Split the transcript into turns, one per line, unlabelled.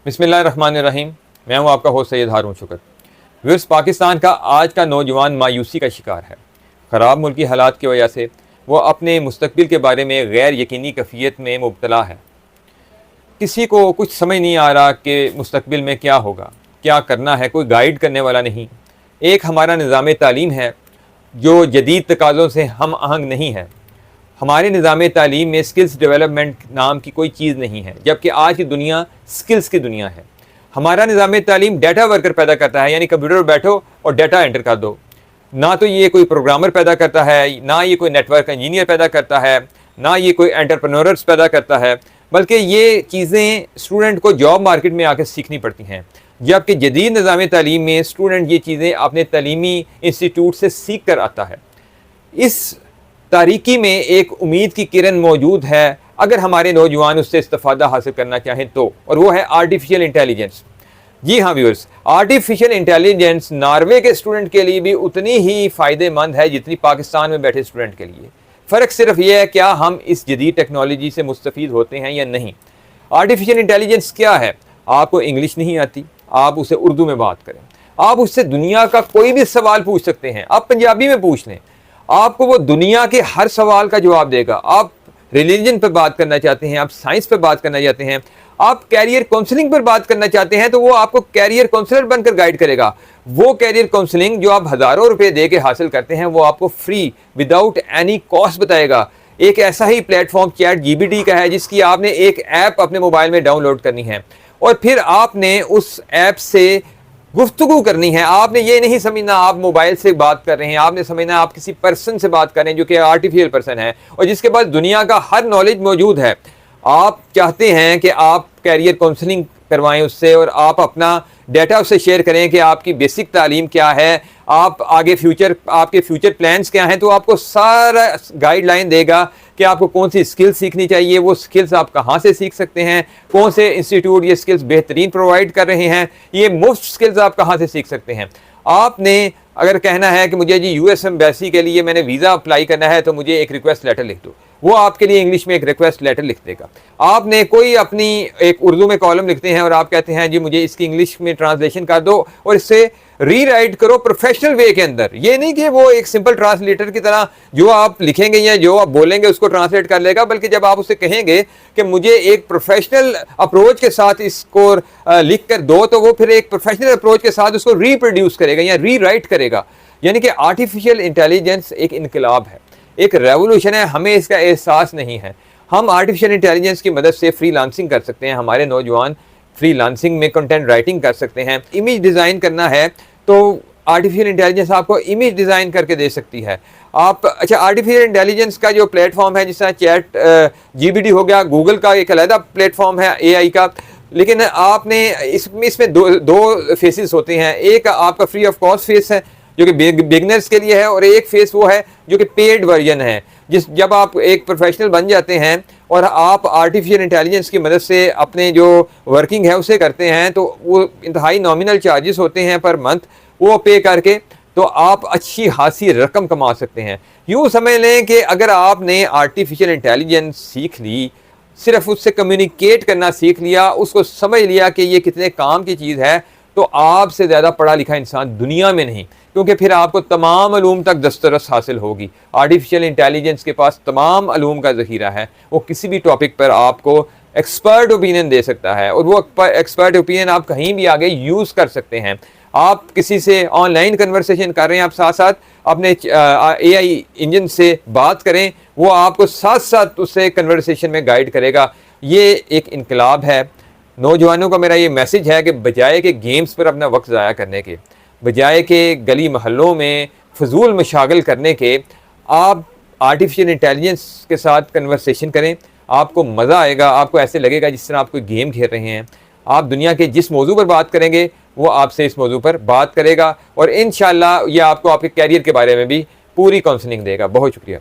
بسم اللہ الرحمن الرحیم. میں ہوں آپ کا ہوسٹ سید ہارون شکر. ویورز، پاکستان کا آج کا نوجوان مایوسی کا شکار ہے. خراب ملکی حالات کی وجہ سے وہ اپنے مستقبل کے بارے میں غیر یقینی کیفیت میں مبتلا ہے. کسی کو کچھ سمجھ نہیں آ رہا کہ مستقبل میں کیا ہوگا، کیا کرنا ہے. کوئی گائیڈ کرنے والا نہیں. ایک ہمارا نظام تعلیم ہے جو جدید تقاضوں سے ہم آہنگ نہیں ہے. ہمارے نظام تعلیم میں سکلز ڈیولپمنٹ نام کی کوئی چیز نہیں ہے، جبکہ آج کی دنیا سکلز کی دنیا ہے. ہمارا نظام تعلیم ڈیٹا ورکر پیدا کرتا ہے، یعنی کمپیوٹر پر بیٹھو اور ڈیٹا انٹر کر دو. نہ تو یہ کوئی پروگرامر پیدا کرتا ہے، نہ یہ کوئی نیٹ ورک انجینئر پیدا کرتا ہے، نہ یہ کوئی انٹرپرینورز پیدا کرتا ہے، بلکہ یہ چیزیں اسٹوڈنٹ کو جاب مارکیٹ میں آ کے سیکھنی پڑتی ہیں. جبکہ جدید نظام تعلیم میں اسٹوڈنٹ یہ چیزیں اپنے تعلیمی انسٹیٹیوٹ سے سیکھ کر آتا ہے. اس تاریکی میں ایک امید کی کرن موجود ہے اگر ہمارے نوجوان اس سے استفادہ حاصل کرنا چاہیں تو، اور وہ ہے آرٹیفیشل انٹیلیجنس. جی ہاں ویورز، آرٹیفیشل انٹیلیجنس ناروے کے اسٹوڈنٹ کے لیے بھی اتنی ہی فائدہ مند ہے جتنی پاکستان میں بیٹھے اسٹوڈنٹ کے لیے. فرق صرف یہ ہے کیا ہم اس جدید ٹیکنالوجی سے مستفید ہوتے ہیں یا نہیں. آرٹیفیشل انٹیلیجنس کیا ہے؟ آپ کو انگلش نہیں آتی، آپ اسے اردو میں بات کریں. آپ اس سے دنیا کا کوئی بھی سوال پوچھ سکتے ہیں، آپ پنجابی میں پوچھ لیں، آپ کو وہ دنیا کے ہر سوال کا جواب دے گا. آپ ریلیجن پہ بات کرنا چاہتے ہیں، آپ سائنس پہ بات کرنا چاہتے ہیں، آپ کیریئر کاؤنسلنگ پر بات کرنا چاہتے ہیں تو وہ آپ کو کیریئر کاؤنسلر بن کر گائیڈ کرے گا. وہ کیریئر کاؤنسلنگ جو آپ ہزاروں روپے دے کے حاصل کرتے ہیں وہ آپ کو فری وداؤٹ اینی کاسٹ بتائے گا. ایک ایسا ہی platform chat G P T کا ہے جس کی آپ نے ایک ایپ اپنے موبائل میں ڈاؤن لوڈ کرنی ہے اور پھر آپ نے اس ایپ سے گفتگو کرنی ہے. آپ نے یہ نہیں سمجھنا آپ موبائل سے بات کر رہے ہیں، آپ نے سمجھنا آپ کسی پرسن سے بات کر رہے ہیں جو کہ آرٹیفیشل پرسن ہے اور جس کے پاس دنیا کا ہر نالج موجود ہے. آپ چاہتے ہیں کہ آپ کیریئر کاؤنسلنگ کروائیں اس سے اور آپ اپنا ڈیٹا اس سے شیئر کریں کہ آپ کی بیسک تعلیم کیا ہے، آپ آگے آپ کے فیوچر پلانز کیا ہیں، تو آپ کو سارا گائیڈ لائن دے گا کہ آپ کو کون سی اسکل سیکھنی چاہیے، وہ اسکلز آپ کہاں سے سیکھ سکتے ہیں، کون سے انسٹیٹیوٹ یہ اسکلز بہترین پرووائڈ کر رہے ہیں، یہ مفت اسکلز آپ کہاں سے سیکھ سکتے ہیں. آپ نے اگر کہنا ہے کہ مجھے جی یو ایس ایمبیسی کے لیے میں نے ویزا اپلائی کرنا ہے تو مجھے ایک ریکویسٹ لیٹر لکھ دو، وہ آپ کے لیے انگلش میں ایک ریکویسٹ لیٹر لکھ دے گا. آپ نے کوئی اپنی ایک اردو میں کالم لکھتے ہیں اور آپ کہتے ہیں جی مجھے اس کی انگلش میں ٹرانسلیشن کر دو اور اس سے ری رائٹ کرو پروفیشنل وے کے اندر. یہ نہیں کہ وہ ایک سمپل ٹرانسلیٹر کی طرح جو آپ لکھیں گے یا جو آپ بولیں گے اس کو ٹرانسلیٹ کر لے گا، بلکہ جب آپ اسے کہیں گے کہ مجھے ایک پروفیشنل اپروچ کے ساتھ اس کو لکھ کر دو تو وہ پھر ایک پروفیشنل اپروچ کے ساتھ اس کو ری پروڈیوس کرے گا یا ری رائٹ کرے گا. یعنی کہ آرٹیفیشل انٹیلیجنس ایک انقلاب ہے، ایک ریولوشن ہے. ہمیں اس کا احساس نہیں ہے. ہم آرٹیفیشل انٹیلیجنس کی مدد سے فری لانسنگ کر سکتے ہیں. ہمارے نوجوان فری لانسنگ میں کنٹینٹ رائٹنگ کر سکتے ہیں. امیج ڈیزائن کرنا ہے تو آرٹیفیشل انٹیلیجنس آپ کو امیج ڈیزائن کر کے دے سکتی ہے. اچھا، آرٹیفیشل انٹیلیجنس کا جو پلیٹ فارم ہے جس طرح چیٹ جی بی ٹی ہو گیا، گوگل کا ایک علیحدہ پلیٹ فارم ہے اے آئی کا، لیکن آپ نے اس میں دو فیسز ہوتے ہیں. ایک آپ کا فری آف کاسٹ فیس ہے جو کہ بگنرز کے لیے ہے، اور ایک فیس وہ ہے جو کہ پیڈ ورژن ہے. جب آپ ایک پروفیشنل بن جاتے ہیں اور آپ آرٹیفیشل انٹیلیجنس کی مدد سے اپنے جو ورکنگ ہے اسے کرتے ہیں تو وہ انتہائی نامنل چارجز ہوتے ہیں پر منتھ، وہ پے کر کے تو آپ اچھی خاصی رقم کما سکتے ہیں. یوں سمجھ لیں کہ اگر آپ نے آرٹیفیشل انٹیلیجنس سیکھ لی، صرف اس سے کمیونیکیٹ کرنا سیکھ لیا، اس کو سمجھ لیا کہ یہ کتنے کام کی چیز ہے، تو آپ سے زیادہ پڑھا لکھا انسان دنیا میں نہیں، کیونکہ پھر آپ کو تمام علوم تک دسترس حاصل ہوگی. آرٹیفیشل انٹیلیجنس کے پاس تمام علوم کا ذخیرہ ہے. وہ کسی بھی ٹاپک پر آپ کو ایکسپرٹ اوپینین دے سکتا ہے اور وہ ایکسپرٹ اوپینین آپ کہیں بھی آگے یوز کر سکتے ہیں. آپ کسی سے آن لائن کنورسیشن کر رہے ہیں، آپ ساتھ ساتھ اپنے اے آئی انجن سے بات کریں، وہ آپ کو ساتھ ساتھ اس سے کنورسیشن میں گائیڈ کرے گا. یہ ایک انقلاب ہے. نوجوانوں کا میرا یہ میسج ہے کہ بجائے کہ گیمز پر اپنا وقت ضائع کرنے کے، بجائے کہ گلی محلوں میں فضول مشاغل کرنے کے، آپ آرٹیفیشل انٹیلیجنس کے ساتھ کنورسیشن کریں. آپ کو مزہ آئے گا. آپ کو ایسے لگے گا جس طرح آپ کوئی گیم کھیل رہے ہیں. آپ دنیا کے جس موضوع پر بات کریں گے وہ آپ سے اس موضوع پر بات کرے گا اور انشاءاللہ یہ آپ کو آپ کے کیریئر کے بارے میں بھی پوری کاؤنسلنگ دے گا. بہت شکریہ.